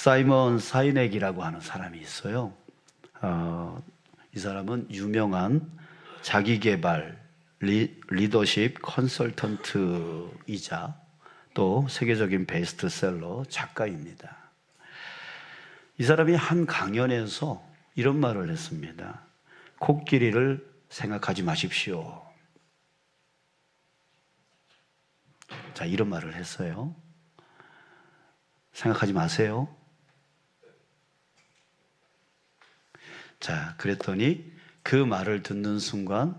사이먼 사이넥이라고 하는 사람이 있어요. 이 사람은 유명한 자기계발 리더십 컨설턴트이자 또 세계적인 베스트셀러 작가입니다. 이 사람이 한 강연에서 이런 말을 했습니다. 코끼리를 생각하지 마십시오. 자, 이런 말을 했어요. 생각하지 마세요. 자, 그랬더니 그 말을 듣는 순간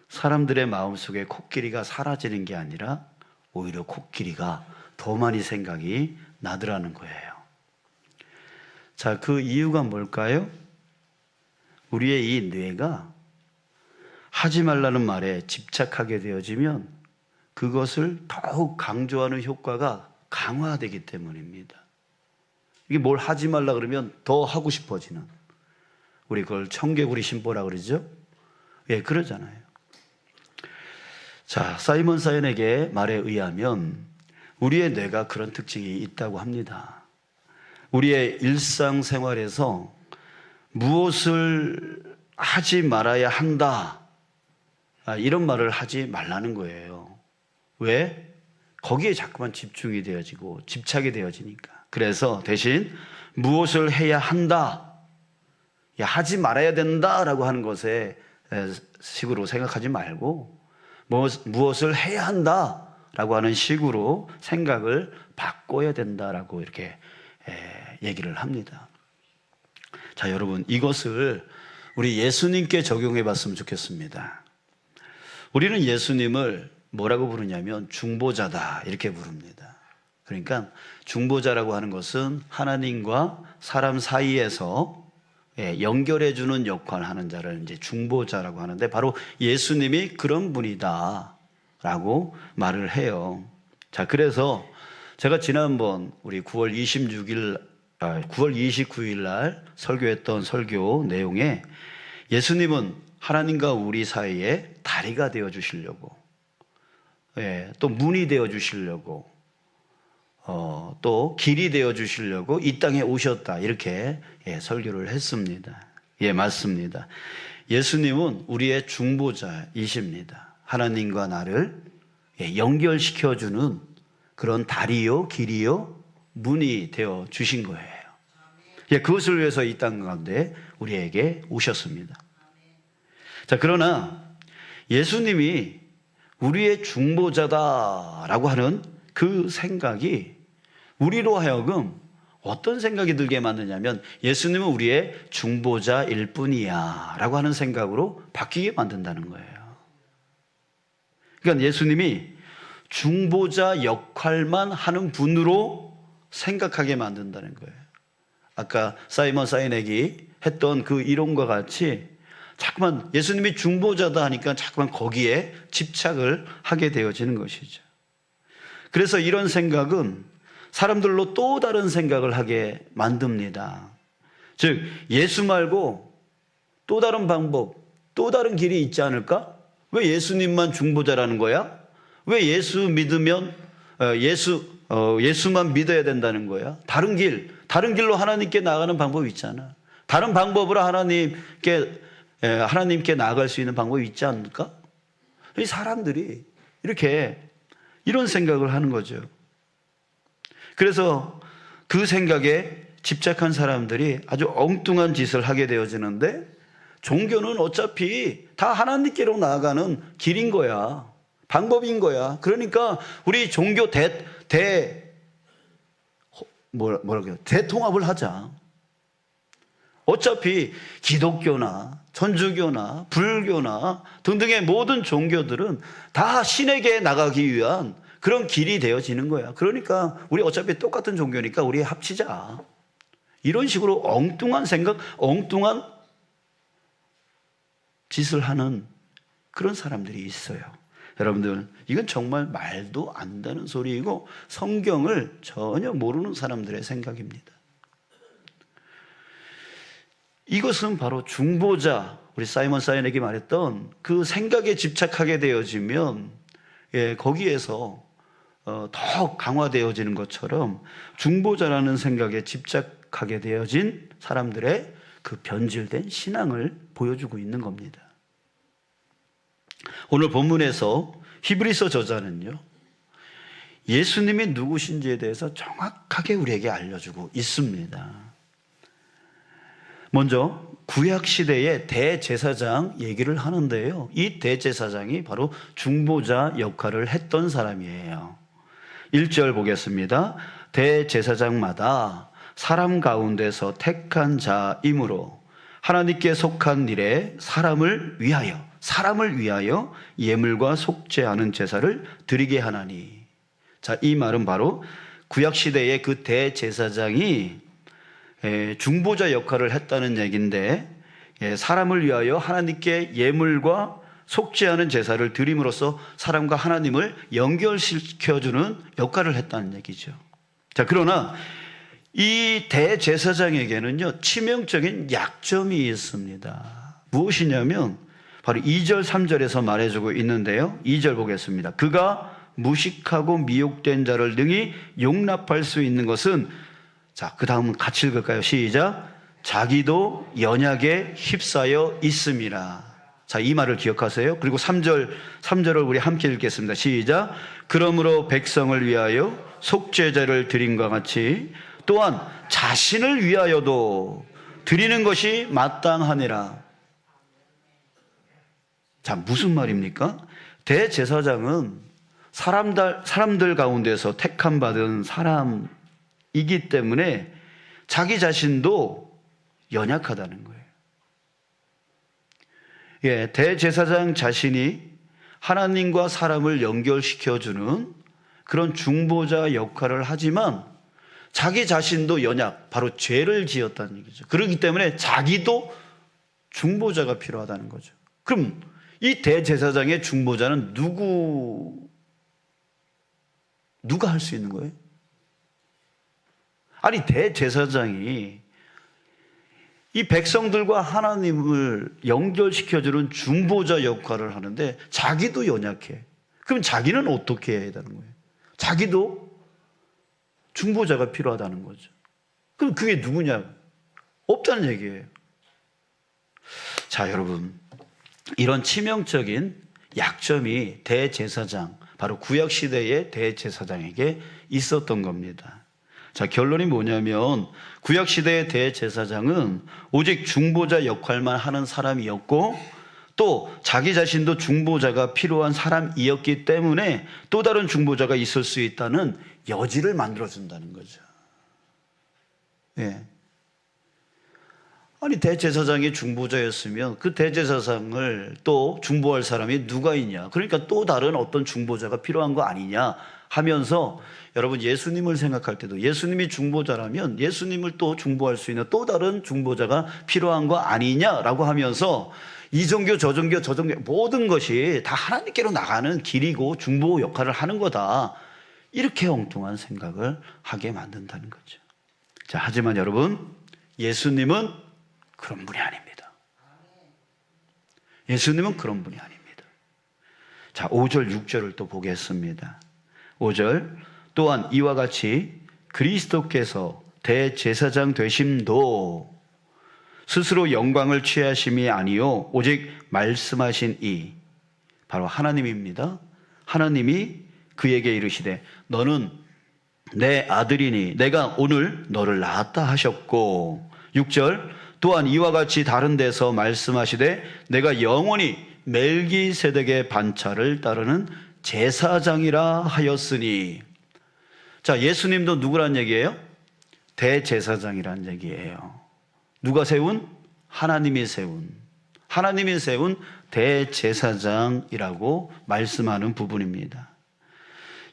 사람들의 마음속에 코끼리가 사라지는 게 아니라 오히려 코끼리가 더 많이 생각이 나더라는 거예요. 자, 그 이유가 뭘까요? 우리의 이 뇌가 하지 말라는 말에 집착하게 되어지면 그것을 더욱 강조하는 효과가 강화되기 때문입니다. 이게 뭘 하지 말라 그러면 더 하고 싶어지는, 우리 그걸 청개구리 심보라 그러죠? 예, 그러잖아요. 자, 사이먼 사이넥의 말에 의하면 우리의 뇌가 그런 특징이 있다고 합니다. 우리의 일상생활에서 무엇을 하지 말아야 한다, 이런 말을 하지 말라는 거예요. 왜? 거기에 자꾸만 집중이 되어지고 집착이 되어지니까. 그래서 대신 무엇을 해야 한다, 하지 말아야 된다라고 하는 것에 식으로 생각하지 말고 무엇을 해야 한다라고 하는 식으로 생각을 바꿔야 된다라고 이렇게 얘기를 합니다. 자, 여러분, 이것을 우리 예수님께 적용해 봤으면 좋겠습니다. 우리는 예수님을 뭐라고 부르냐면 중보자다 이렇게 부릅니다. 그러니까 중보자라고 하는 것은 하나님과 사람 사이에서 연결해 주는 역할을 하는 자를 이제 중보자라고 하는데, 바로 예수님이 그런 분이다라고 말을 해요. 자, 그래서 제가 지난번 우리 9월 29일 날 설교했던 설교 내용에 예수님은 하나님과 우리 사이에 다리가 되어 주시려고, 또 문이 되어 주시려고, 또 길이 되어 주시려고 이 땅에 오셨다, 이렇게 설교를 했습니다. 예, 맞습니다. 예수님은 우리의 중보자이십니다. 하나님과 나를 연결시켜주는 그런 다리요, 길이요, 문이 되어 주신 거예요. 그것을 위해서 이 땅 가운데 우리에게 오셨습니다. 자, 그러나 예수님이 우리의 중보자다라고 하는 그 생각이 우리로 하여금 어떤 생각이 들게 만드냐면, 예수님은 우리의 중보자일 뿐이야 라고 하는 생각으로 바뀌게 만든다는 거예요. 그러니까 예수님이 중보자 역할만 하는 분으로 생각하게 만든다는 거예요. 아까 사이먼 사이넥이 했던 그 이론과 같이 자꾸만 예수님이 중보자다 하니까 자꾸만 거기에 집착을 하게 되어지는 것이죠. 그래서 이런 생각은 사람들로 또 다른 생각을 하게 만듭니다. 즉, 예수 말고 또 다른 방법, 또 다른 길이 있지 않을까? 왜 예수님만 중보자라는 거야? 왜 예수 믿으면 예수만 믿어야 된다는 거야? 다른 길로 하나님께 나아가는 방법이 있잖아. 다른 방법으로 하나님께 나아갈 수 있는 방법이 있지 않을까? 이 사람들이 이런 생각을 하는 거죠. 그래서 그 생각에 집착한 사람들이 아주 엉뚱한 짓을 하게 되어지는데, 종교는 어차피 다 하나님께로 나아가는 길인 거야. 방법인 거야. 그러니까 우리 종교 대통합을 하자. 어차피 기독교나 천주교나 불교나 등등의 모든 종교들은 다 신에게 나가기 위한 그런 길이 되어지는 거야. 그러니까 우리 어차피 똑같은 종교니까 우리 합치자. 이런 식으로 엉뚱한 생각, 엉뚱한 짓을 하는 그런 사람들이 있어요. 여러분들, 이건 정말 말도 안 되는 소리이고 성경을 전혀 모르는 사람들의 생각입니다. 이것은 바로 중보자, 우리 사이먼 사이넥이 말했던 그 생각에 집착하게 되어지면 거기에서 더 강화되어지는 것처럼 중보자라는 생각에 집착하게 되어진 사람들의 그 변질된 신앙을 보여주고 있는 겁니다. 오늘 본문에서 히브리서 저자는요, 예수님이 누구신지에 대해서 정확하게 우리에게 알려주고 있습니다. 먼저 구약시대의 대제사장 얘기를 하는데요, 이 대제사장이 바로 중보자 역할을 했던 사람이에요. 1절 보겠습니다. 대제사장마다 사람 가운데서 택한 자이므로 하나님께 속한 일에 사람을 위하여 예물과 속죄하는 제사를 드리게 하나니. 자, 이 말은 바로 구약시대의 그 대제사장이 중보자 역할을 했다는 얘기인데, 사람을 위하여 하나님께 예물과 속죄하는 제사를 드림으로써 사람과 하나님을 연결시켜주는 역할을 했다는 얘기죠. 자, 그러나 이 대제사장에게는요, 치명적인 약점이 있습니다. 무엇이냐면 바로 2절 3절에서 말해주고 있는데요, 2절 보겠습니다. 그가 무식하고 미혹된 자를 능히 용납할 수 있는 것은, 자, 그 다음은 같이 읽을까요? 시작. 자기도 연약에 휩싸여 있음이라. 자, 이 말을 기억하세요. 그리고 3절을 우리 함께 읽겠습니다. 시작. 그러므로 백성을 위하여 속죄제를 드림과 같이 또한 자신을 위하여도 드리는 것이 마땅하니라. 자, 무슨 말입니까? 대제사장은 사람들 가운데서 택함 받은 사람이기 때문에 자기 자신도 연약하다는 거예요. 예, 대제사장 자신이 하나님과 사람을 연결시켜주는 그런 중보자 역할을 하지만 자기 자신도 연약, 바로 죄를 지었다는 얘기죠. 그렇기 때문에 자기도 중보자가 필요하다는 거죠. 그럼 이 대제사장의 중보자는 누가 할 수 있는 거예요? 아니, 대제사장이 이 백성들과 하나님을 연결시켜주는 중보자 역할을 하는데 자기도 연약해. 그럼 자기는 어떻게 해야 되는 거예요? 자기도 중보자가 필요하다는 거죠. 그럼 그게 누구냐? 없다는 얘기예요. 자, 여러분, 이런 치명적인 약점이 대제사장, 바로 구약시대의 대제사장에게 있었던 겁니다. 자, 결론이 뭐냐면 구약시대의 대제사장은 오직 중보자 역할만 하는 사람이었고, 또 자기 자신도 중보자가 필요한 사람이었기 때문에 또 다른 중보자가 있을 수 있다는 여지를 만들어준다는 거죠. 예. 아니, 대제사장이 중보자였으면 그 대제사장을 또 중보할 사람이 누가 있냐? 그러니까 또 다른 어떤 중보자가 필요한 거 아니냐 하면서, 여러분, 예수님을 생각할 때도 예수님이 중보자라면 예수님을 또 중보할 수 있는 또 다른 중보자가 필요한 거 아니냐라고 하면서 이 종교 저 종교 모든 것이 다 하나님께로 나가는 길이고 중보 역할을 하는 거다, 이렇게 엉뚱한 생각을 하게 만든다는 거죠. 자, 하지만 여러분, 예수님은 그런 분이 아닙니다. 예수님은 그런 분이 아닙니다. 자, 5절 6절을 또 보겠습니다. 5절. 또한 이와 같이 그리스도께서 대제사장 되심도 스스로 영광을 취하심이 아니요 오직 말씀하신 이, 바로 하나님입니다. 하나님이 그에게 이르시되 너는 내 아들이니 내가 오늘 너를 낳았다 하셨고, 6절. 또한 이와 같이 다른 데서 말씀하시되 내가 영원히 멜기세덱의 반차를 따르는 제사장이라 하였으니. 자, 예수님도 누구란 얘기예요? 대제사장이란 얘기예요. 누가 세운? 하나님이 세운 대제사장이라고 말씀하는 부분입니다.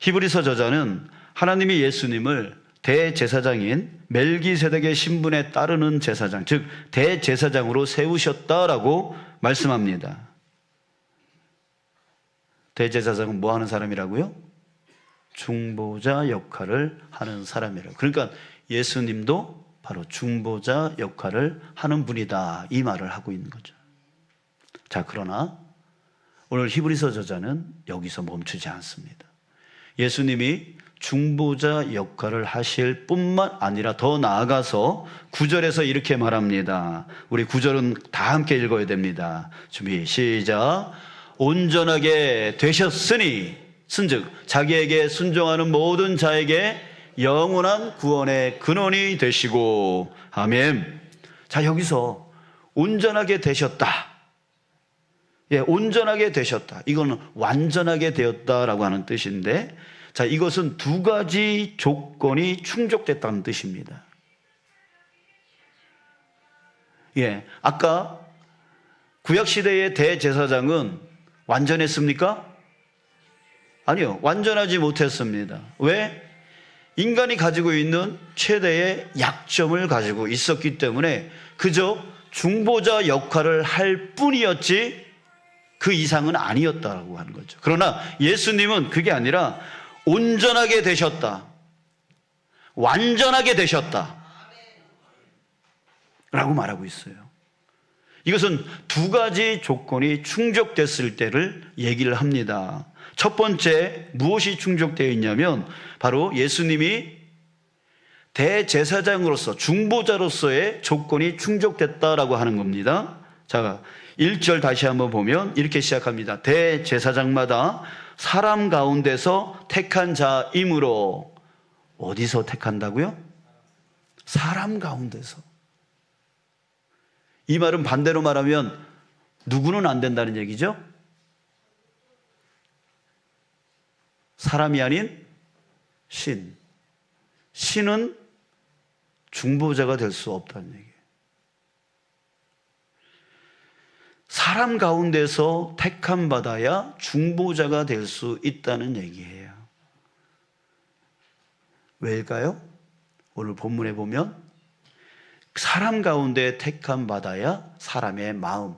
히브리서 저자는 하나님이 예수님을 대제사장인 멜기세덱의 신분에 따르는 제사장, 즉 대제사장으로 세우셨다라고 말씀합니다. 대제사장은 뭐 하는 사람이라고요? 중보자 역할을 하는 사람이라고. 그러니까 예수님도 바로 중보자 역할을 하는 분이다, 이 말을 하고 있는 거죠. 자, 그러나 오늘 히브리서 저자는 여기서 멈추지 않습니다. 예수님이 중보자 역할을 하실 뿐만 아니라 더 나아가서 9절에서 이렇게 말합니다. 우리 9절은 다 함께 읽어야 됩니다. 준비 시작. 온전하게 되셨으니 쓴즉 자기에게 순종하는 모든 자에게 영원한 구원의 근원이 되시고. 아멘. 자, 여기서 온전하게 되셨다. 예, 온전하게 되셨다. 이거는 완전하게 되었다라고 하는 뜻인데, 자, 이것은 두 가지 조건이 충족됐다는 뜻입니다. 예, 아까 구약시대의 대제사장은 완전했습니까? 아니요, 완전하지 못했습니다. 왜? 인간이 가지고 있는 최대의 약점을 가지고 있었기 때문에 그저 중보자 역할을 할 뿐이었지 그 이상은 아니었다고 하는 거죠. 그러나 예수님은 그게 아니라 온전하게 되셨다, 완전하게 되셨다 라고 말하고 있어요. 이것은 두 가지 조건이 충족됐을 때를 얘기를 합니다. 첫 번째, 무엇이 충족되어 있냐면 바로 예수님이 대제사장으로서 중보자로서의 조건이 충족됐다라고 하는 겁니다. 자, 1절 다시 한번 보면 이렇게 시작합니다. 대제사장마다 사람 가운데서 택한 자이므로. 어디서 택한다고요? 사람 가운데서. 이 말은 반대로 말하면 누구는 안 된다는 얘기죠? 사람이 아닌 신. 신은 중보자가 될 수 없다는 얘기예요. 사람 가운데서 택함 받아야 중보자가 될 수 있다는 얘기예요. 왜일까요? 오늘 본문에 보면 사람 가운데 택함 받아야 사람의 마음,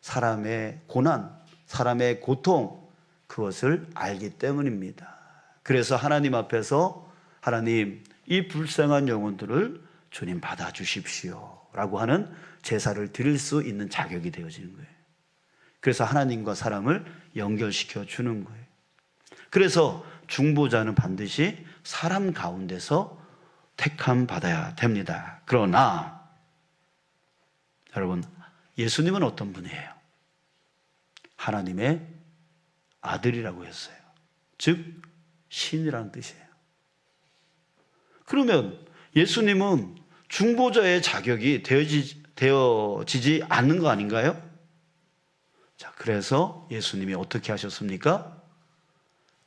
사람의 고난, 사람의 고통, 그것을 알기 때문입니다. 그래서 하나님 앞에서 하나님, 이 불쌍한 영혼들을 주님 받아주십시오 라고 하는 제사를 드릴 수 있는 자격이 되어지는 거예요. 그래서 하나님과 사람을 연결시켜 주는 거예요. 그래서 중보자는 반드시 사람 가운데서 택함 받아야 됩니다. 그러나 여러분, 예수님은 어떤 분이에요? 하나님의 아들이라고 했어요. 즉 신이라는 뜻이에요. 그러면 예수님은 중보자의 자격이 되어지지 않는 거 아닌가요? 자, 그래서 예수님이 어떻게 하셨습니까?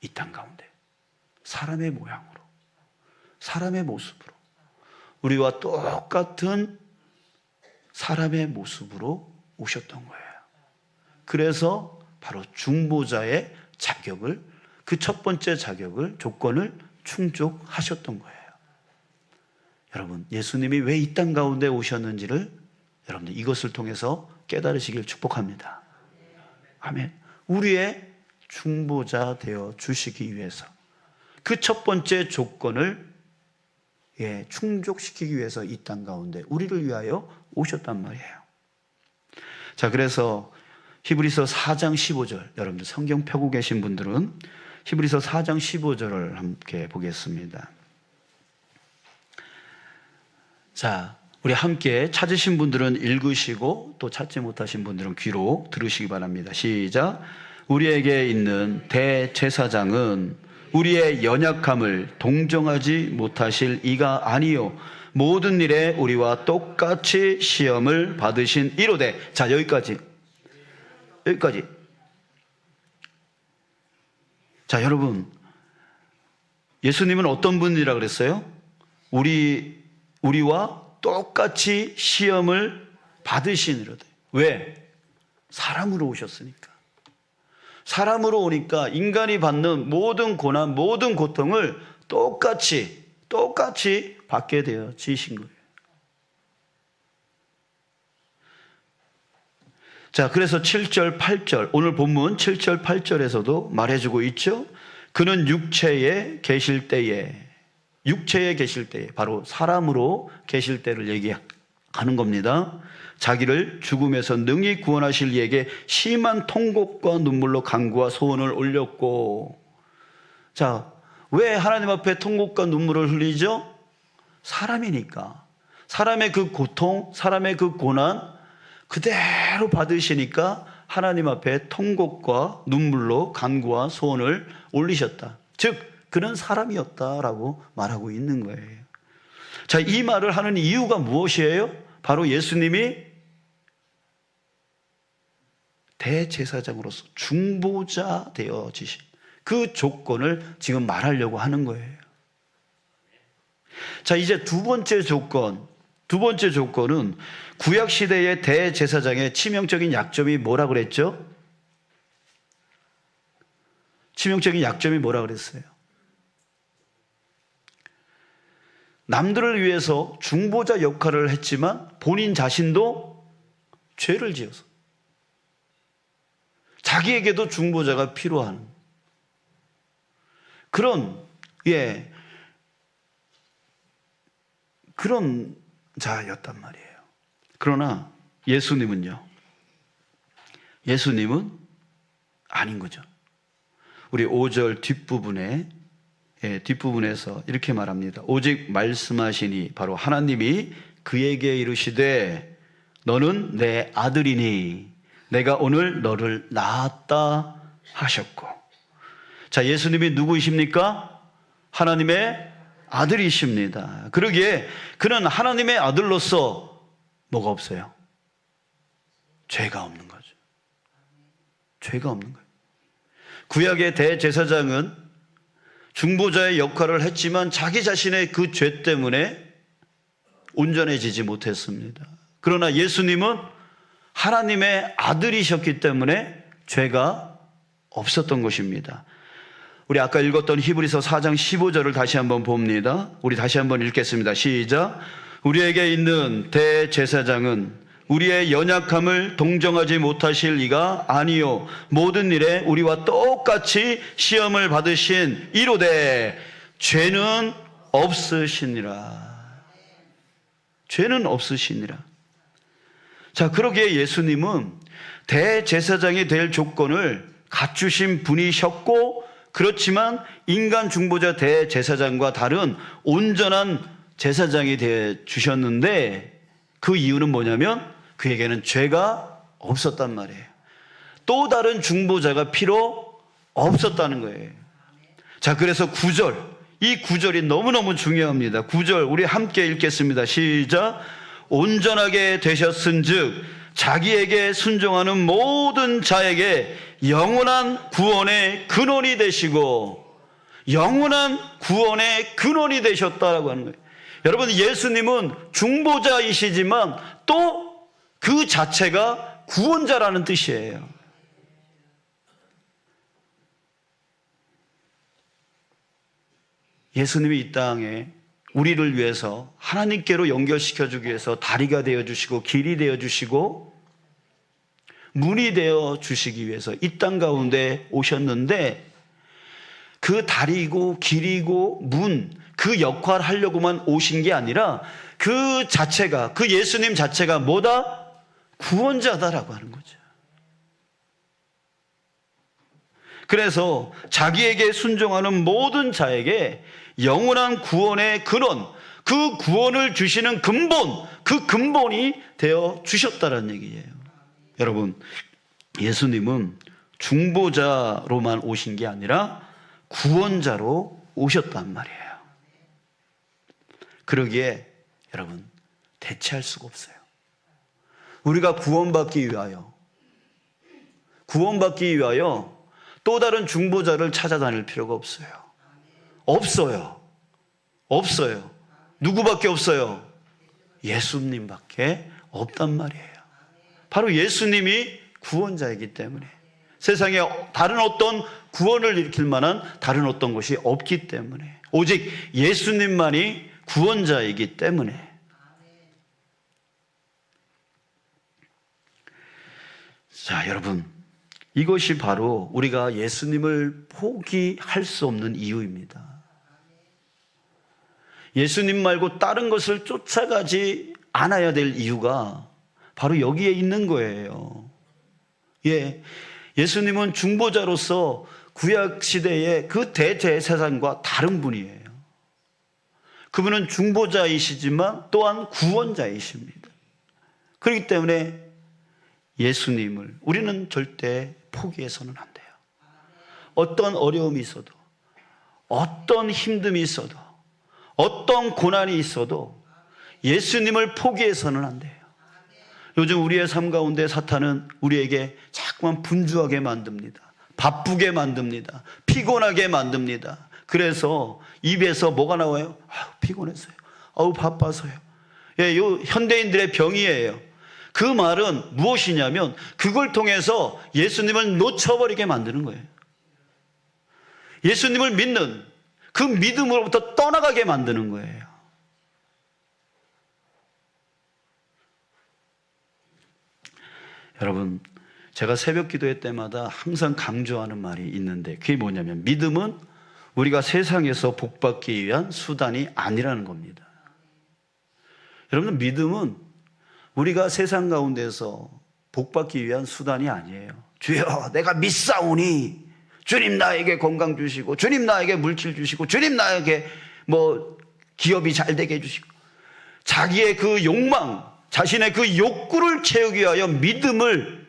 이 땅 가운데 사람의 모양으로, 사람의 모습으로, 우리와 똑같은 사람의 모습으로 오셨던 거예요. 그래서 바로 중보자의 자격을, 그 첫 번째 자격을, 조건을 충족하셨던 거예요. 여러분, 예수님이 왜 이 땅 가운데 오셨는지를 여러분들 이것을 통해서 깨달으시길 축복합니다. 아멘. 우리의 중보자 되어 주시기 위해서, 그 첫 번째 조건을 충족시키기 위해서 이 땅 가운데 우리를 위하여 오셨단 말이에요. 자, 그래서 히브리서 4장 15절, 여러분들 성경 펴고 계신 분들은 히브리서 4장 15절을 함께 보겠습니다. 자, 우리 함께 찾으신 분들은 읽으시고 또 찾지 못하신 분들은 귀로 들으시기 바랍니다. 시작. 우리에게 있는 대제사장은 우리의 연약함을 동정하지 못하실 이가 아니요 모든 일에 우리와 똑같이 시험을 받으신 이로되. 자, 여기까지. 자, 여러분, 예수님은 어떤 분이라 그랬어요? 우리와 똑같이 시험을 받으시니로되. 왜? 사람으로 오셨으니까. 사람으로 오니까 인간이 받는 모든 고난, 모든 고통을 똑같이 받게 되어지신 거예요. 자, 그래서 7절, 8절, 오늘 본문 7절, 8절에서도 말해주고 있죠. 그는 육체에 계실 때에, 바로 사람으로 계실 때를 얘기하는 겁니다. 자기를 죽음에서 능히 구원하실 이에게 심한 통곡과 눈물로 간구와 소원을 올렸고. 자, 왜 하나님 앞에 통곡과 눈물을 흘리죠? 사람이니까. 사람의 그 고통, 사람의 그 고난 그대로 받으시니까 하나님 앞에 통곡과 눈물로 간구와 소원을 올리셨다. 즉 그는 사람이었다라고 말하고 있는 거예요. 자, 이 말을 하는 이유가 무엇이에요? 바로 예수님이 대제사장으로서 중보자 되어지신 그 조건을 지금 말하려고 하는 거예요. 자, 이제 두 번째 조건은 구약시대의 대제사장의 치명적인 약점이 뭐라 그랬죠? 치명적인 약점이 뭐라 그랬어요? 남들을 위해서 중보자 역할을 했지만 본인 자신도 죄를 지어서 자기에게도 중보자가 필요한 그런 그런 자였단 말이에요. 그러나 예수님은 아닌 거죠. 우리 5절 뒷부분에서 이렇게 말합니다. 오직 말씀하시니 바로 하나님이 그에게 이르시되 너는 내 아들이니 내가 오늘 너를 낳았다 하셨고. 자, 예수님이 누구이십니까? 하나님의 아들이십니다. 그러기에 그는 하나님의 아들로서 뭐가 없어요? 죄가 없는 거죠. 죄가 없는 거예요. 구약의 대제사장은 중보자의 역할을 했지만 자기 자신의 그 죄 때문에 온전해지지 못했습니다. 그러나 예수님은 하나님의 아들이셨기 때문에 죄가 없었던 것입니다. 우리 아까 읽었던 히브리서 4장 15절을 다시 한번 봅니다. 우리 다시 한번 읽겠습니다. 시작. 우리에게 있는 대제사장은 우리의 연약함을 동정하지 못하실 이가 아니요 모든 일에 우리와 똑같이 시험을 받으신 이로되 죄는 없으시니라. 죄는 없으시니라. 자, 그러기에 예수님은 대제사장이 될 조건을 갖추신 분이셨고, 그렇지만 인간 중보자 대제사장과 다른 온전한 제사장이 되어 주셨는데, 그 이유는 뭐냐면 그에게는 죄가 없었단 말이에요. 또 다른 중보자가 필요 없었다는 거예요. 자, 그래서 9절, 이 9절이 너무너무 중요합니다. 9절 우리 함께 읽겠습니다. 시작. 온전하게 되셨은즉 자기에게 순종하는 모든 자에게 영원한 구원의 근원이 되시고, 영원한 구원의 근원이 되셨다라고 하는 거예요. 여러분, 예수님은 중보자이시지만 또 그 자체가 구원자라는 뜻이에요. 예수님이 이 땅에 우리를 위해서 하나님께로 연결시켜주기 위해서 다리가 되어주시고 길이 되어주시고 문이 되어주시기 위해서 이 땅 가운데 오셨는데, 그 다리고 길이고 문, 그 역할을 하려고만 오신 게 아니라 그 자체가, 그 예수님 자체가 뭐다? 구원자다라고 하는 거죠. 그래서 자기에게 순종하는 모든 자에게 영원한 구원의 근원, 그 구원을 주시는 근본, 그 근본이 되어 주셨다는 얘기예요. 여러분, 예수님은 중보자로만 오신 게 아니라 구원자로 오셨단 말이에요. 그러기에 여러분, 대체할 수가 없어요. 우리가 구원받기 위하여 또 다른 중보자를 찾아다닐 필요가 없어요. 없어요. 누구밖에 없어요? 예수님밖에 없단 말이에요. 바로 예수님이 구원자이기 때문에, 세상에 다른 어떤 구원을 일으킬 만한 다른 어떤 것이 없기 때문에, 오직 예수님만이 구원자이기 때문에. 자, 여러분, 이것이 바로 우리가 예수님을 포기할 수 없는 이유입니다. 예수님 말고 다른 것을 쫓아가지 않아야 될 이유가 바로 여기에 있는 거예요. 예수님은 중보자로서 구약 시대의 그 대제사장과 다른 분이에요. 그분은 중보자이시지만 또한 구원자이십니다. 그렇기 때문에 예수님을 우리는 절대 포기해서는 안 돼요. 어떤 어려움이 있어도, 어떤 힘듦이 있어도, 어떤 고난이 있어도 예수님을 포기해서는 안 돼요. 요즘 우리의 삶 가운데 사탄은 우리에게 자꾸만 분주하게 만듭니다. 바쁘게 만듭니다. 피곤하게 만듭니다. 그래서 입에서 뭐가 나와요? 피곤해서요. 바빠서요. 예, 요 현대인들의 병이에요. 그 말은 무엇이냐면 그걸 통해서 예수님을 놓쳐버리게 만드는 거예요. 예수님을 믿는 그 믿음으로부터 떠나가게 만드는 거예요. 여러분, 제가 새벽 기도회 때마다 항상 강조하는 말이 있는데 그게 뭐냐면 믿음은 우리가 세상에서 복받기 위한 수단이 아니라는 겁니다. 여러분, 믿음은 우리가 세상 가운데서 복받기 위한 수단이 아니에요. 주여, 내가 믿사오니 주님 나에게 건강 주시고, 주님 나에게 물질 주시고, 주님 나에게 기업이 잘 되게 해주시고, 자기의 그 욕망, 자신의 그 욕구를 채우기 위하여 믿음을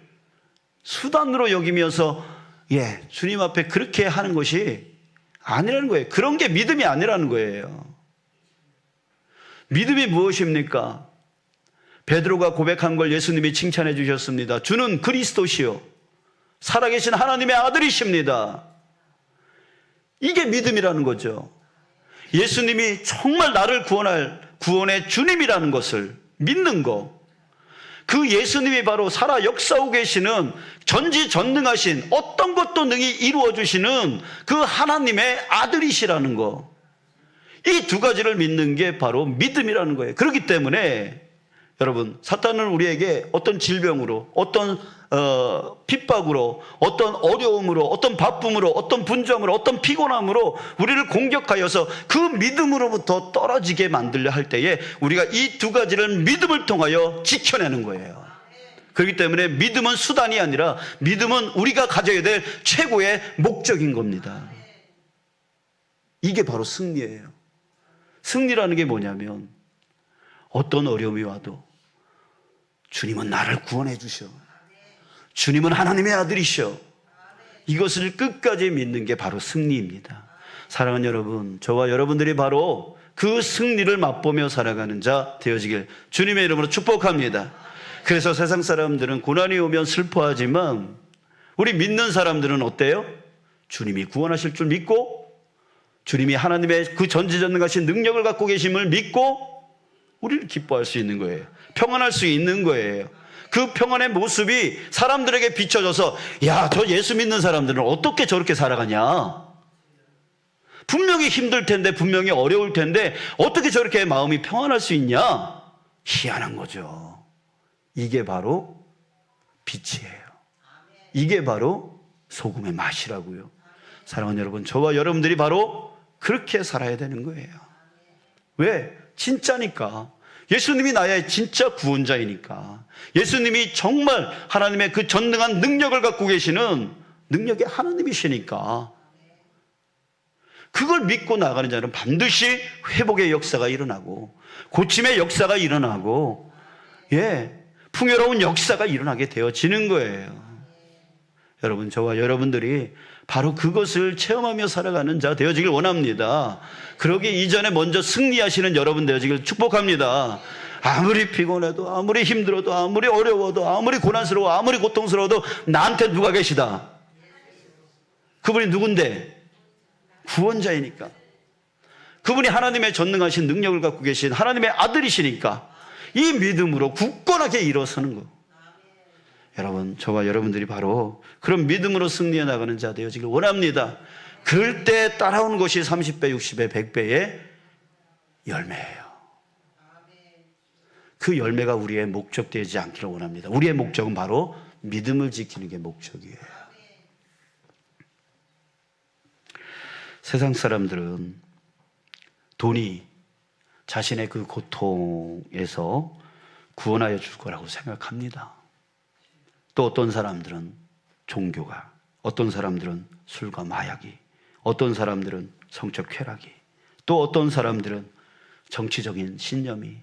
수단으로 여기면서 주님 앞에 그렇게 하는 것이 아니라는 거예요. 그런 게 믿음이 아니라는 거예요. 믿음이 무엇입니까? 베드로가 고백한 걸 예수님이 칭찬해 주셨습니다. 주는 그리스도시요 살아계신 하나님의 아들이십니다. 이게 믿음이라는 거죠. 예수님이 정말 나를 구원할 구원의 주님이라는 것을 믿는 거. 그 예수님이 바로 살아 역사하고 계시는 전지전능하신 어떤 것도 능히 이루어 주시는 그 하나님의 아들이시라는 거. 이 두 가지를 믿는 게 바로 믿음이라는 거예요. 그렇기 때문에 여러분, 사탄은 우리에게 어떤 질병으로, 어떤 핍박으로, 어떤 어려움으로, 어떤 바쁨으로, 어떤 분주함으로, 어떤 피곤함으로 우리를 공격하여서 그 믿음으로부터 떨어지게 만들려 할 때에 우리가 이 두 가지를 믿음을 통하여 지켜내는 거예요. 그렇기 때문에 믿음은 수단이 아니라 믿음은 우리가 가져야 될 최고의 목적인 겁니다. 이게 바로 승리예요. 승리라는 게 뭐냐면 어떤 어려움이 와도 주님은 나를 구원해 주셔. 주님은 하나님의 아들이셔. 이것을 끝까지 믿는 게 바로 승리입니다. 사랑하는 여러분, 저와 여러분들이 바로 그 승리를 맛보며 살아가는 자 되어지길 주님의 이름으로 축복합니다. 그래서 세상 사람들은 고난이 오면 슬퍼하지만 우리 믿는 사람들은 어때요? 주님이 구원하실 줄 믿고 주님이 하나님의 그 전지전능하신 능력을 갖고 계심을 믿고 우리를 기뻐할 수 있는 거예요. 평안할 수 있는 거예요. 그 평안의 모습이 사람들에게 비춰져서 저 예수 믿는 사람들은 어떻게 저렇게 살아가냐. 분명히 힘들 텐데, 분명히 어려울 텐데 어떻게 저렇게 마음이 평안할 수 있냐. 희한한 거죠. 이게 바로 빛이에요. 이게 바로 소금의 맛이라고요. 사랑하는 여러분, 저와 여러분들이 바로 그렇게 살아야 되는 거예요. 왜? 진짜니까. 예수님이 나의 진짜 구원자이니까. 예수님이 정말 하나님의 그 전능한 능력을 갖고 계시는 능력의 하나님이시니까. 그걸 믿고 나가는 자는 반드시 회복의 역사가 일어나고 고침의 역사가 일어나고 풍요로운 역사가 일어나게 되어지는 거예요. 여러분, 저와 여러분들이 바로 그것을 체험하며 살아가는 자 되어지길 원합니다. 그러기 이전에 먼저 승리하시는 여러분 되어지길 축복합니다. 아무리 피곤해도, 아무리 힘들어도, 아무리 어려워도, 아무리 고난스러워, 아무리 고통스러워도 나한테 누가 계시다. 그분이 누군데? 구원자이니까. 그분이 하나님의 전능하신 능력을 갖고 계신 하나님의 아들이시니까 이 믿음으로 굳건하게 일어서는 거. 여러분, 저와 여러분들이 바로 그런 믿음으로 승리해 나가는 자 되어지길 원합니다. 그럴 때 따라오는 것이 30배, 60배, 100배의 열매예요. 그 열매가 우리의 목적 되지 않기를 원합니다. 우리의 목적은 바로 믿음을 지키는 게 목적이에요. 세상 사람들은 돈이 자신의 그 고통에서 구원하여 줄 거라고 생각합니다. 또 어떤 사람들은 종교가 어떤 사람들은 술과 마약이, 어떤 사람들은 성적 쾌락이, 또 어떤 사람들은 정치적인 신념이,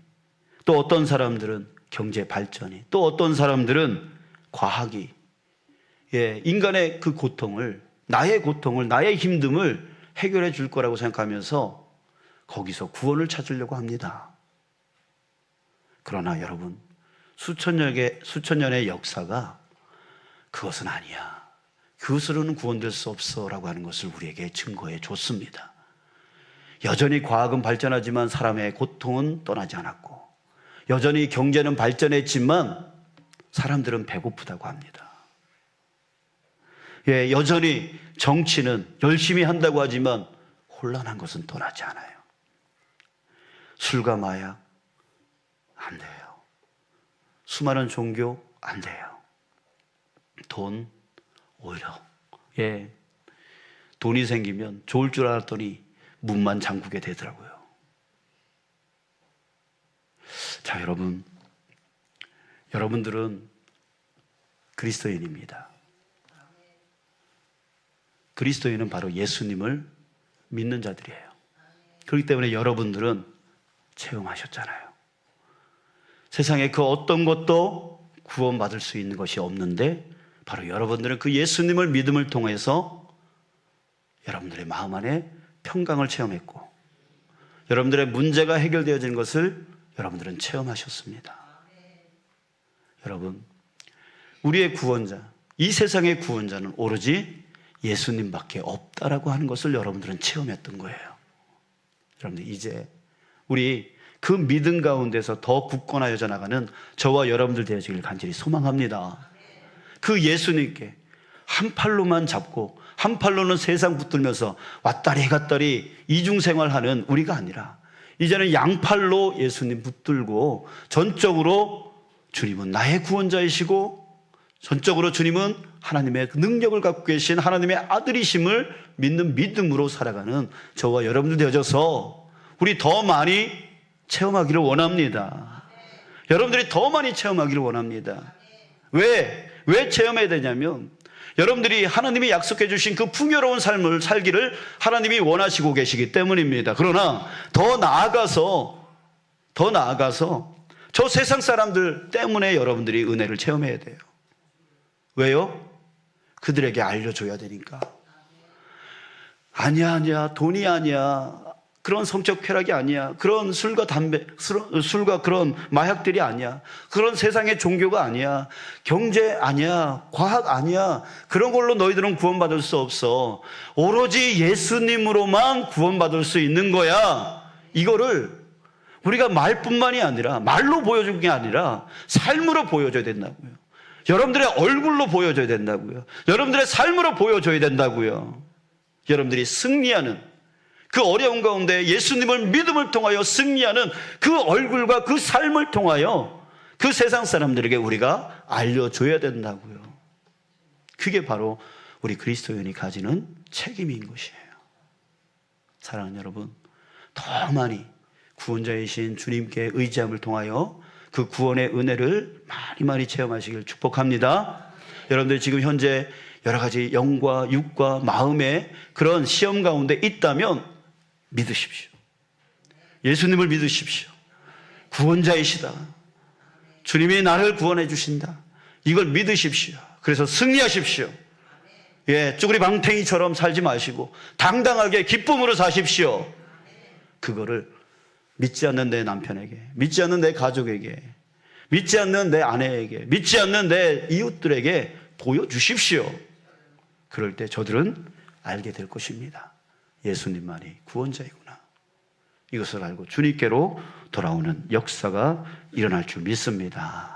또 어떤 사람들은 경제 발전이, 또 어떤 사람들은 과학이, 인간의 그 고통을, 나의 고통을, 나의 힘듦을 해결해 줄 거라고 생각하면서 거기서 구원을 찾으려고 합니다. 그러나 여러분, 수천 년의 역사가 그것은 아니야, 그것으로는 구원될 수 없어 라고 하는 것을 우리에게 증거해 줬습니다. 여전히 과학은 발전하지만 사람의 고통은 떠나지 않았고, 여전히 경제는 발전했지만 사람들은 배고프다고 합니다. 여전히 정치는 열심히 한다고 하지만 혼란한 것은 떠나지 않아요. 술과 마약 안 돼요. 수많은 종교 안 돼요. 돈 오히려 돈이 생기면 좋을 줄 알았더니 문만 잠그게 되더라고요. 자, 여러분들은 그리스도인입니다. 그리스도인은 바로 예수님을 믿는 자들이에요. 그렇기 때문에 여러분들은 체험하셨잖아요. 세상에 그 어떤 것도 구원받을 수 있는 것이 없는데 바로 여러분들은 그 예수님을 믿음을 통해서 여러분들의 마음 안에 평강을 체험했고, 여러분들의 문제가 해결되어지는 것을 여러분들은 체험하셨습니다. 여러분, 우리의 구원자, 이 세상의 구원자는 오로지 예수님밖에 없다라고 하는 것을 여러분들은 체험했던 거예요. 여러분들, 이제 우리 그 믿음 가운데서 더 굳건하여져 나가는 저와 여러분들 되어지길 간절히 소망합니다. 그 예수님께 한 팔로만 잡고 한 팔로는 세상 붙들면서 왔다리 갔다리 이중생활하는 우리가 아니라 이제는 양팔로 예수님 붙들고 전적으로 주님은 나의 구원자이시고 전적으로 주님은 하나님의 능력을 갖고 계신 하나님의 아들이심을 믿는 믿음으로 살아가는 저와 여러분들 되어져서 우리 더 많이 체험하기를 원합니다. 여러분들이 더 많이 체험하기를 원합니다. 왜 체험해야 되냐면 여러분들이 하나님이 약속해 주신 그 풍요로운 삶을 살기를 하나님이 원하시고 계시기 때문입니다. 그러나 더 나아가서 저 세상 사람들 때문에 여러분들이 은혜를 체험해야 돼요. 왜요? 그들에게 알려줘야 되니까. 아니야, 돈이 아니야, 그런 성적 쾌락이 아니야, 그런 술과 그런 마약들이 아니야, 그런 세상의 종교가 아니야, 경제 아니야, 과학 아니야, 그런 걸로 너희들은 구원받을 수 없어. 오로지 예수님으로만 구원받을 수 있는 거야. 이거를 우리가 말뿐만이 아니라, 말로 보여준 게 아니라 삶으로 보여줘야 된다고요. 여러분들의 얼굴로 보여줘야 된다고요. 여러분들의 삶으로 보여줘야 된다고요. 여러분들이 승리하는 그 어려운 가운데 예수님을 믿음을 통하여 승리하는 그 얼굴과 그 삶을 통하여 그 세상 사람들에게 우리가 알려줘야 된다고요. 그게 바로 우리 그리스도인이 가지는 책임인 것이에요. 사랑하는 여러분, 더 많이 구원자이신 주님께 의지함을 통하여 그 구원의 은혜를 많이 체험하시길 축복합니다. 여러분들 지금 현재 여러 가지 영과 육과 마음의 그런 시험 가운데 있다면 믿으십시오. 예수님을 믿으십시오. 구원자이시다. 주님이 나를 구원해 주신다. 이걸 믿으십시오. 그래서 승리하십시오. 쭈구리 방탱이처럼 살지 마시고 당당하게 기쁨으로 사십시오. 그거를 믿지 않는 내 남편에게, 믿지 않는 내 가족에게, 믿지 않는 내 아내에게, 믿지 않는 내 이웃들에게 보여주십시오. 그럴 때 저들은 알게 될 것입니다. 예수님만이 구원자이구나. 이것을 알고 주님께로 돌아오는 역사가 일어날 줄 믿습니다.